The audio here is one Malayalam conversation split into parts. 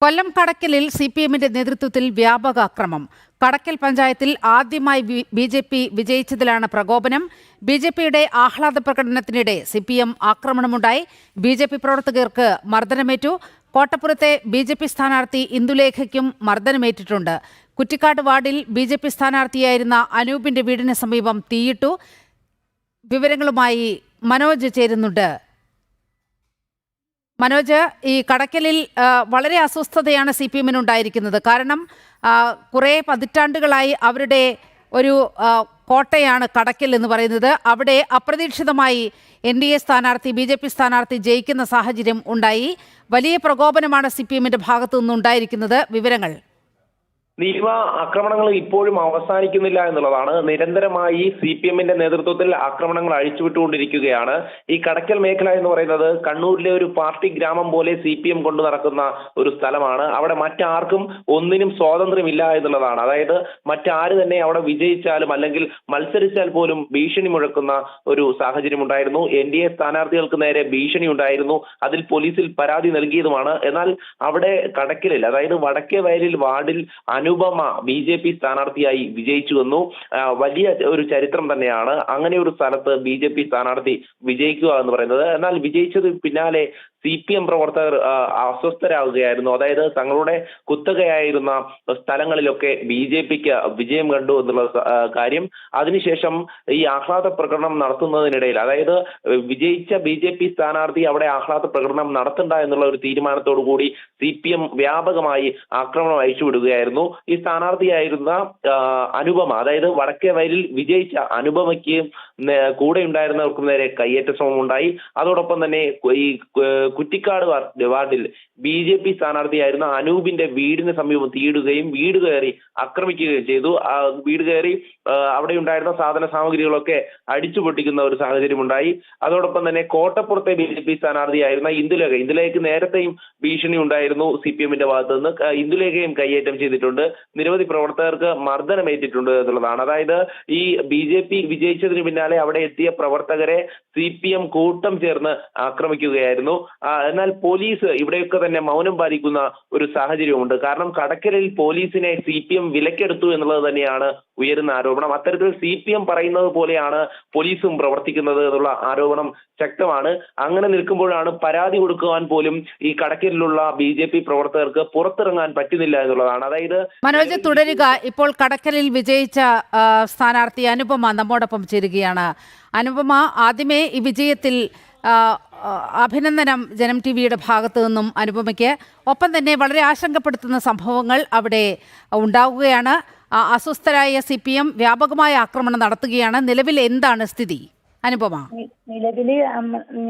കൊല്ലം കടക്കലിൽ CPMന്റെ നേതൃത്വത്തിൽ വ്യാപക അക്രമം. കടക്കൽ പഞ്ചായത്തിൽ ആദ്യമായി BJP വിജയിച്ചതിലാണ് പ്രകോപനം. BJPയുടെ ആഹ്ലാദ പ്രകടനത്തിനിടെ CPM ആക്രമണമുണ്ടായി. BJP പ്രവർത്തകർക്ക് മർദ്ദനമേറ്റു. കോട്ടപ്പുറത്തെ BJP സ്ഥാനാർത്ഥി ഇന്ദുലേഖയ്ക്കും മർദ്ദനമേറ്റിട്ടുണ്ട്. കുറ്റിക്കാട് വാർഡിൽ BJP സ്ഥാനാർത്ഥിയായിരുന്ന അനൂപിന്റെ വീടിന് സമീപം തീയിട്ടു. വിവരങ്ങളുമായി മനോജ് ചേരുന്നുണ്ട്. മനോജ്, ഈ കടക്കലിൽ വളരെ അസ്വസ്ഥതയാണ് CPMനുണ്ടായിരിക്കുന്നത്. കാരണം കുറേ പതിറ്റാണ്ടുകളായി അവരുടെ ഒരു കോട്ടയാണ് കടക്കൽ എന്ന് പറയുന്നത്. അവിടെ അപ്രതീക്ഷിതമായി NDA സ്ഥാനാർത്ഥി BJP സ്ഥാനാർത്ഥി ജയിക്കുന്ന സാഹചര്യം ഉണ്ടായി. വലിയ പ്രകോപനമാണ് CPMന്റെ ഭാഗത്തു നിന്നുണ്ടായിരിക്കുന്നത്. വിവരങ്ങൾ. നീവ ആക്രമണങ്ങൾ ഇപ്പോഴും അവസാനിക്കുന്നില്ല എന്നുള്ളതാണ്. നിരന്തരമായി CPMന്റെ നേതൃത്വത്തിൽ ആക്രമണങ്ങൾ അഴിച്ചുവിട്ടുകൊണ്ടിരിക്കുകയാണ്. ഈ കടക്കൽ മേഖല എന്ന് പറയുന്നത് കണ്ണൂരിലെ ഒരു പാർട്ടി ഗ്രാമം പോലെ CPM കൊണ്ടു നടക്കുന്ന ഒരു സ്ഥലമാണ്. അവിടെ മറ്റാർക്കും ഒന്നിനും സ്വാതന്ത്ര്യമില്ല എന്നുള്ളതാണ്. അതായത് മറ്റാര് തന്നെ അവിടെ വിജയിച്ചാലും അല്ലെങ്കിൽ മത്സരിച്ചാൽ പോലും ഭീഷണി മുഴക്കുന്ന ഒരു സാഹചര്യം ഉണ്ടായിരുന്നു. NDA സ്ഥാനാർത്ഥികൾക്ക് നേരെ ഭീഷണി ഉണ്ടായിരുന്നു. അതിൽ പോലീസിൽ പരാതി നൽകിയതുമാണ്. എന്നാൽ അവിടെ കടക്കലിൽ, അതായത് വടക്കേ വയലിൽ വാർഡിൽ അനുപമ BJP സ്ഥാനാർത്ഥിയായി വിജയിച്ചു വന്നു. വലിയ ഒരു ചരിത്രം തന്നെയാണ് അങ്ങനെ ഒരു സ്ഥലത്ത് BJP സ്ഥാനാർത്ഥി വിജയിക്കുക എന്ന് പറയുന്നത്. എന്നാൽ വിജയിച്ചത് പിന്നാലെ CPM പ്രവർത്തകർ അസ്വസ്ഥരാകുകയായിരുന്നു. അതായത് തങ്ങളുടെ കുത്തകയായിരുന്ന സ്ഥലങ്ങളിലൊക്കെ BJPക്ക് വിജയം കണ്ടു എന്നുള്ള കാര്യം. അതിനുശേഷം ഈ ആഹ്ലാദ പ്രകടനം നടത്തുന്നതിനിടയിൽ, അതായത് വിജയിച്ച BJP സ്ഥാനാർത്ഥി അവിടെ ആഹ്ലാദ പ്രകടനം നടത്തണ്ട എന്നുള്ള ഒരു തീരുമാനത്തോടു കൂടി CPM വ്യാപകമായി ആക്രമണം അയച്ചുവിടുകയായിരുന്നു. ഈ സ്ഥാനാർത്ഥിയായിരുന്ന അനുപമ, അതായത് വടക്കേ വയലിൽ വിജയിച്ച അനുപമയ്ക്ക് കൂടെ ഉണ്ടായിരുന്നവർക്കും നേരെ കയ്യേറ്റ ശ്രമം ഉണ്ടായി. അതോടൊപ്പം തന്നെ ഈ കുറ്റിക്കാട് വാർഡിൽ BJP സ്ഥാനാർത്ഥിയായിരുന്ന അനൂപിന്റെ വീടിന് സമീപം തീയിടുകയും വീട് കയറി ആക്രമിക്കുകയും ചെയ്തു. വീട് കയറി അവിടെ ഉണ്ടായിരുന്ന സാധന സാമഗ്രികളൊക്കെ അടിച്ചു പൊട്ടിക്കുന്ന ഒരു സാഹചര്യം ഉണ്ടായി. അതോടൊപ്പം തന്നെ കോട്ടപ്പുറത്തെ BJP സ്ഥാനാർത്ഥിയായിരുന്ന ഇന്ദുലേഖയ്ക്ക് നേരത്തെയും ഭീഷണി ഉണ്ടായിരുന്നു CPMന്റെ ഭാഗത്തു നിന്ന്. ഇന്ദുലേഖയും കയ്യേറ്റം ചെയ്തിട്ടുണ്ട്. നിരവധി പ്രവർത്തകർക്ക് മർദ്ദനമേറ്റിട്ടുണ്ട് എന്നുള്ളതാണ്. അതായത് ഈ BJP വിജയിച്ചതിന് പിന്നാലെ അവിടെ എത്തിയ പ്രവർത്തകരെ CPM കൂട്ടം ചേർന്ന് ആക്രമിക്കുകയായിരുന്നു. എന്നാൽ പോലീസ് ഇവിടെയൊക്കെ തന്നെ മൗനം പാലിക്കുന്ന ഒരു സാഹചര്യമുണ്ട്. കാരണം കടക്കലിൽ പോലീസിനെ CPM വിലക്കെടുത്തു എന്നുള്ളത് തന്നെയാണ് ഉയരുന്ന ആരോപണം. അത്തരത്തിൽ CPM പറയുന്നത് പോലെയാണ് പോലീസും പ്രവർത്തിക്കുന്നത് എന്നുള്ള ആരോപണം ശക്തമാണ്. അങ്ങനെ നിൽക്കുമ്പോഴാണ് പരാതി കൊടുക്കുവാൻ പോലും ഈ കടക്കലിലുള്ള BJP പ്രവർത്തകർക്ക് പുറത്തിറങ്ങാൻ പറ്റുന്നില്ല എന്നുള്ളതാണ്. അതായത് മനോജ്, തുടരുക. ഇപ്പോൾ കടക്കലിൽ വിജയിച്ച സ്ഥാനാർത്ഥി അനുപമ നമ്മോടൊപ്പം ചേരുകയാണ്. അനുപമ, ആദ്യമേ ഈ വിജയത്തിൽ അഭിനന്ദനം ജനം TVയുടെ ഭാഗത്തു നിന്നും അനുപമയ്ക്ക്. ഒപ്പം തന്നെ വളരെ ആശങ്കപ്പെടുത്തുന്ന സംഭവങ്ങൾ അവിടെ ഉണ്ടാവുകയാണ്. അസ്വസ്ഥരായ CPM വ്യാപകമായ ആക്രമണം നടത്തുകയാണ്. നിലവിൽ എന്താണ് സ്ഥിതി, അനുപമ? നിലവിൽ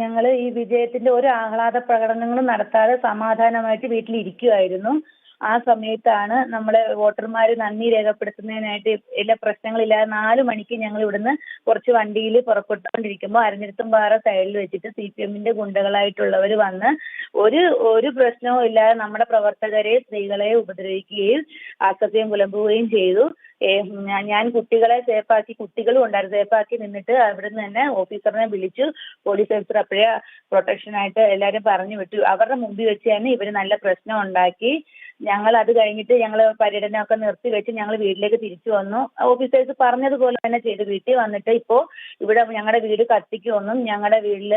ഞങ്ങൾ ഈ വിജയത്തിന്റെ ഒരു ആഹ്ലാദ പ്രകടനങ്ങളും നടത്താതെ സമാധാനമായിട്ട് വീട്ടിലിരിക്കുമായിരുന്നു. ആ സമയത്താണ് നമ്മളെ വോട്ടർമാർ നന്ദി രേഖപ്പെടുത്തുന്നതിനായിട്ട് എല്ലാ പ്രശ്നങ്ങളില്ലാതെ 4 മണിക്ക് ഞങ്ങൾ ഇവിടുന്ന് കുറച്ച് വണ്ടിയിൽ പുറപ്പെട്ടുകൊണ്ടിരിക്കുമ്പോൾ അരഞ്ഞിടത്തുംപാറ സൈഡിൽ വെച്ചിട്ട് CPMന്റെ ഗുണ്ടകളായിട്ടുള്ളവർ വന്ന് ഒരു പ്രശ്നവും ഇല്ലാതെ നമ്മുടെ പ്രവർത്തകരെ, സ്ത്രീകളെ ഉപദ്രവിക്കുകയും അസഭ്യം പുലമ്പുകയും ചെയ്തു. ഞാൻ കുട്ടികളെ സേഫാക്കി, കുട്ടികളും ഉണ്ടായിരുന്നു, സേഫാക്കി നിന്നിട്ട് അവിടുന്ന് തന്നെ ഓഫീസറിനെ വിളിച്ചു. പോലീസ് ഓഫീസർ അപ്പോഴേ പ്രൊട്ടക്ഷനായിട്ട് എല്ലാവരും പറഞ്ഞു വിട്ടു. അവരുടെ മുമ്പിൽ വെച്ച് തന്നെ ഇവർ നല്ല പ്രശ്നം ഉണ്ടാക്കി. ഞങ്ങൾ അത് കഴിഞ്ഞിട്ട് ഞങ്ങൾ പര്യടനമൊക്കെ നിർത്തി വെച്ച് ഞങ്ങൾ വീട്ടിലേക്ക് തിരിച്ചു വന്നു. ഓഫീസേഴ്സ് പറഞ്ഞതുപോലെ തന്നെ ചെയ്ത് വീട്ടിൽ വന്നിട്ട് ഇപ്പോൾ ഇവിടെ ഞങ്ങളുടെ വീട് കത്തിക്കുമെന്നും ഞങ്ങളുടെ വീട്ടിൽ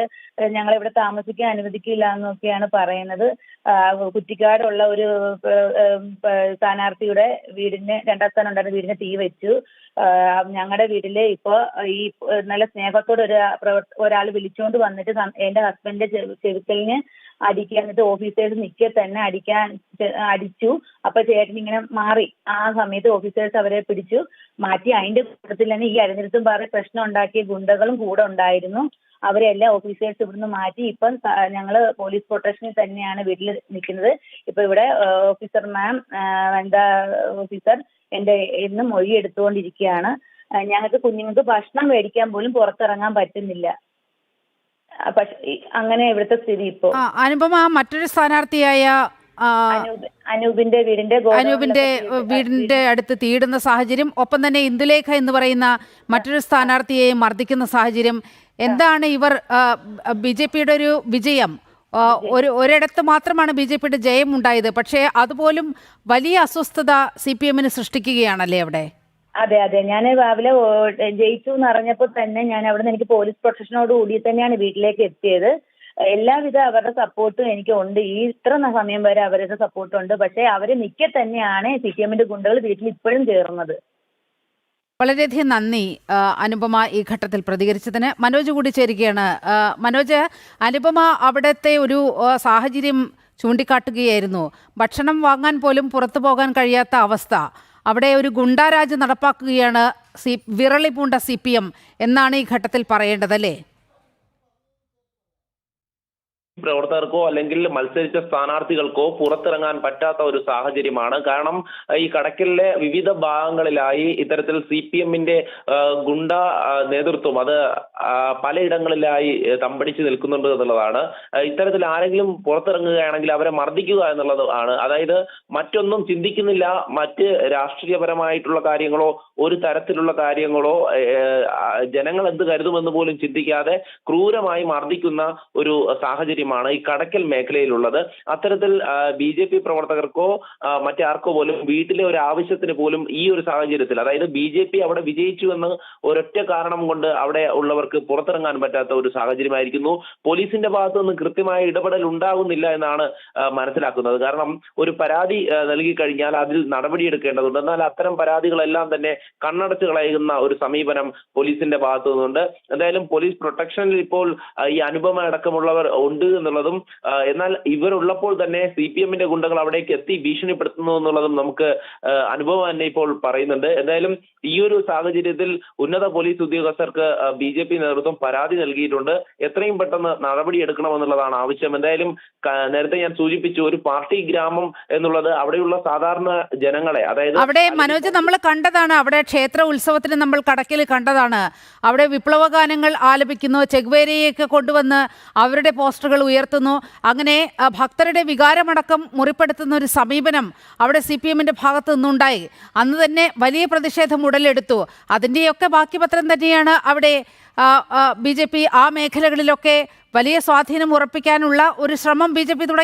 ഞങ്ങളിവിടെ താമസിക്കാൻ അനുവദിക്കില്ല എന്നൊക്കെയാണ് പറയുന്നത്. കുറ്റിക്കാടുള്ള ഒരു സ്ഥാനാർത്ഥിയുടെ വീടിന് 2ാം സ്ഥാനം ഉണ്ടായിരുന്ന വീടിന് തീ വെച്ചു. ഞങ്ങളുടെ വീട്ടില് ഇപ്പോ ഈ നല്ല സ്നേഹത്തോടെ ഒരാൾ വിളിച്ചുകൊണ്ട് വന്നിട്ട് എന്റെ ഹസ്ബൻഡിന്റെ ചെവിക്കലിന് അടിക്കാൻ, എന്നിട്ട് ഓഫീസേഴ്സ് നിൽക്കെ തന്നെ അടിച്ചു. അപ്പൊ ചേട്ടൻ ഇങ്ങനെ മാറി. ആ സമയത്ത് ഓഫീസേഴ്സ് അവരെ പിടിച്ചു മാറ്റി. അതിന്റെ കൂട്ടത്തിൽ തന്നെ ഈ അരഞ്ഞിടത്തുംപാറ പ്രശ്നം ഉണ്ടാക്കിയ ഗുണ്ടകളും കൂടെ ഉണ്ടായിരുന്നു. അവരെല്ലാം ഓഫീസേഴ്സ് ഇവിടുന്ന് മാറ്റി. ഇപ്പം ഞങ്ങള് പോലീസ് പ്രൊട്ടക്ഷനിൽ തന്നെയാണ് വീട്ടിൽ നിൽക്കുന്നത്. ഇപ്പൊ ഇവിടെ ഓഫീസർ ഓഫീസർ എന്റെ ഇന്ന് മൊഴി എടുത്തുകൊണ്ടിരിക്കുകയാണ്. ഞങ്ങൾക്ക് കുഞ്ഞുങ്ങൾക്ക് ഭക്ഷണം മേടിക്കാൻ പോലും പുറത്തിറങ്ങാൻ പറ്റുന്നില്ല. പക്ഷെ അങ്ങനെ ഇവിടുത്തെ സ്ഥിതി ഇപ്പോ. അനുപമ, മറ്റൊരു സ്ഥാനാർത്ഥിയായ അനൂപിന്റെ വീടിന്റെ അടുത്ത് തീയിടുന്ന സാഹചര്യം, ഒപ്പം തന്നെ ഇന്ദുലേഖ എന്ന് പറയുന്ന മറ്റൊരു സ്ഥാനാർത്ഥിയെ മർദ്ദിക്കുന്ന സാഹചര്യം. എന്താണ് ഇവർ BJPയുടെ ഒരു വിജയം ഒരിടത്ത് മാത്രമാണ് BJPയുടെ ജയം ഉണ്ടായത്. പക്ഷേ അതുപോലും വലിയ അസ്വസ്ഥത CPM-ന് സൃഷ്ടിക്കുകയാണല്ലേ അവിടെ? അതെ അതെ, ഞാൻ രാവിലെ ജയിച്ചു എന്ന് അറിഞ്ഞപ്പോൾ തന്നെ ഞാൻ അവിടെ നിന്ന് എനിക്ക് പോലീസ് പ്രൊട്ടക്ഷനോട് കൂടി തന്നെയാണ് വീട്ടിലേക്ക് എത്തിയത്. എല്ലാവിധ അവരുടെ സപ്പോർട്ടും എനിക്ക് ഉണ്ട്. ഈ ഇത്ര സമയം വരെ അവരുടെ സപ്പോർട്ട് ഉണ്ട്. പക്ഷേ അവരെ മിക്ക തന്നെയാണ് CPM-ന്റെ ഗുണ്ടകൾ വീട്ടിൽ ഇപ്പോഴും ചേർന്നത്. വളരെയധികം നന്ദി അനുപമ ഈ ഘട്ടത്തിൽ പ്രതികരിച്ചതിന്. മനോജ് കൂടി ചേരുകയാണ്. മനോജ്, അനുപമ അവിടുത്തെ ഒരു സാഹചര്യം ചൂണ്ടിക്കാട്ടുകയായിരുന്നു. ഭക്ഷണം വാങ്ങാൻ പോലും പുറത്തു പോകാൻ കഴിയാത്ത അവസ്ഥ. അവിടെ ഒരു ഗുണ്ടാരാജ് നടപ്പാക്കുകയാണ് വിറളി പൂണ്ട CPM എന്നാണ് ഈ ഘട്ടത്തിൽ പറയേണ്ടതല്ലേ? പ്രവർത്തകർക്കോ അല്ലെങ്കിൽ മത്സരിച്ച സ്ഥാനാർത്ഥികൾക്കോ പുറത്തിറങ്ങാൻ പറ്റാത്ത ഒരു സാഹചര്യമാണ്. കാരണം ഈ കടക്കലിലെ വിവിധ ഭാഗങ്ങളിലായി ഇത്തരത്തിൽ CPM-ന്റെ ഗുണ്ട നേതൃത്വം അത് പലയിടങ്ങളിലായി തമ്പടിച്ച് നിൽക്കുന്നുണ്ട് എന്നുള്ളതാണ്. ഇത്തരത്തിൽ ആരെങ്കിലും പുറത്തിറങ്ങുകയാണെങ്കിൽ അവരെ മർദ്ദിക്കുക എന്നുള്ളതാണ്. അതായത് മറ്റൊന്നും ചിന്തിക്കുന്നില്ല, മറ്റ് രാഷ്ട്രീയപരമായിട്ടുള്ള കാര്യങ്ങളോ ഒരു തരത്തിലുള്ള കാര്യങ്ങളോ ജനങ്ങൾ എന്ത് കരുതുമെന്ന് പോലും ചിന്തിക്കാതെ ക്രൂരമായി മർദ്ദിക്കുന്ന ഒരു സാഹചര്യമാണ് ഈ കടക്കൽ മേഖലയിലുള്ളത്. അത്തരത്തിൽ BJP പ്രവർത്തകർക്കോ മറ്റാർക്കോ പോലും വീട്ടിലെ ഒരു ആവശ്യത്തിന് പോലും ഈ ഒരു സാഹചര്യത്തിൽ, അതായത് BJP അവിടെ വിജയിച്ചു എന്ന് ഒരൊറ്റ കാരണം കൊണ്ട് അവിടെ ഉള്ളവർക്ക് പുറത്തിറങ്ങാൻ പറ്റാത്ത ഒരു സാഹചര്യമായിരിക്കുന്നു. പോലീസിന്റെ ഭാഗത്തു നിന്ന് കൃത്യമായ ഇടപെടൽ ഉണ്ടാകുന്നില്ല എന്നാണ് മനസ്സിലാക്കുന്നത്. കാരണം ഒരു പരാതി നൽകി കഴിഞ്ഞാൽ അതിൽ നടപടിയെടുക്കേണ്ടതുണ്ട്. എന്നാൽ അത്തരം പരാതികളെല്ലാം തന്നെ കണ്ണടച്ച് കളയുന്ന ഒരു സമീപനം പോലീസിന്റെ ഭാഗത്തു നിന്നുണ്ട്. എന്തായാലും പോലീസ് പ്രൊട്ടക്ഷനിൽ ഇപ്പോൾ ഈ അനുപമ അടക്കമുള്ളവർ ഉണ്ട് എന്നുള്ളതും, എന്നാൽ ഇവരുള്ളപ്പോൾ തന്നെ CPM-ന്റെ ഗുണ്ടകൾ അവിടേക്ക് എത്തി ഭീഷണിപ്പെടുത്തുന്നു എന്നുള്ളതും നമുക്ക് അനുഭവം തന്നെ ഇപ്പോൾ പറയുന്നുണ്ട്. എന്തായാലും ഈ ഒരു സാഹചര്യത്തിൽ ഉന്നത പോലീസ് ഉദ്യോഗസ്ഥർക്ക് BJP നേതൃത്വം പരാതി നൽകിയിട്ടുണ്ട്. എത്രയും പെട്ടെന്ന് നടപടിയെടുക്കണമെന്നുള്ളതാണ് ആവശ്യം. എന്തായാലും നേരത്തെ ഞാൻ സൂചിപ്പിച്ചു, ഒരു പാർട്ടി ഗ്രാമം എന്നുള്ളത് അവിടെയുള്ള സാധാരണ ജനങ്ങളെ, അതായത് അവിടെ മനോജ് നമ്മൾ കണ്ടതാണ്, അവിടെ ക്ഷേത്ര ഉത്സവത്തിന് നമ്മൾ കടക്കൽ കണ്ടതാണ്. അവിടെ വിപ്ലവ ഗാനങ്ങൾ ആലപിക്കുന്നു, ചെഗ്വേരയൊക്കെ കൊണ്ടുവന്ന് അവരുടെ പോസ്റ്ററുകൾ ഉയർത്തുന്നു. അങ്ങനെ ഭക്തരുടെ വികാരമടക്കം മുറിപ്പെടുത്തുന്ന ഒരു സമീപനം അവിടെ CPM-ന്റെ ഭാഗത്തു നിന്നുണ്ടായി. അന്ന് തന്നെ വലിയ പ്രതിഷേധം ഉടലെടുത്തു. അതിൻ്റെയൊക്കെ ബാക്കിപത്രം തന്നെയാണ് അവിടെ BJP ആ മേഖലകളിലൊക്കെ വലിയ സ്വാധീനം ഉറപ്പിക്കാനുള്ള ഒരു ശ്രമം BJP തുടങ്ങി.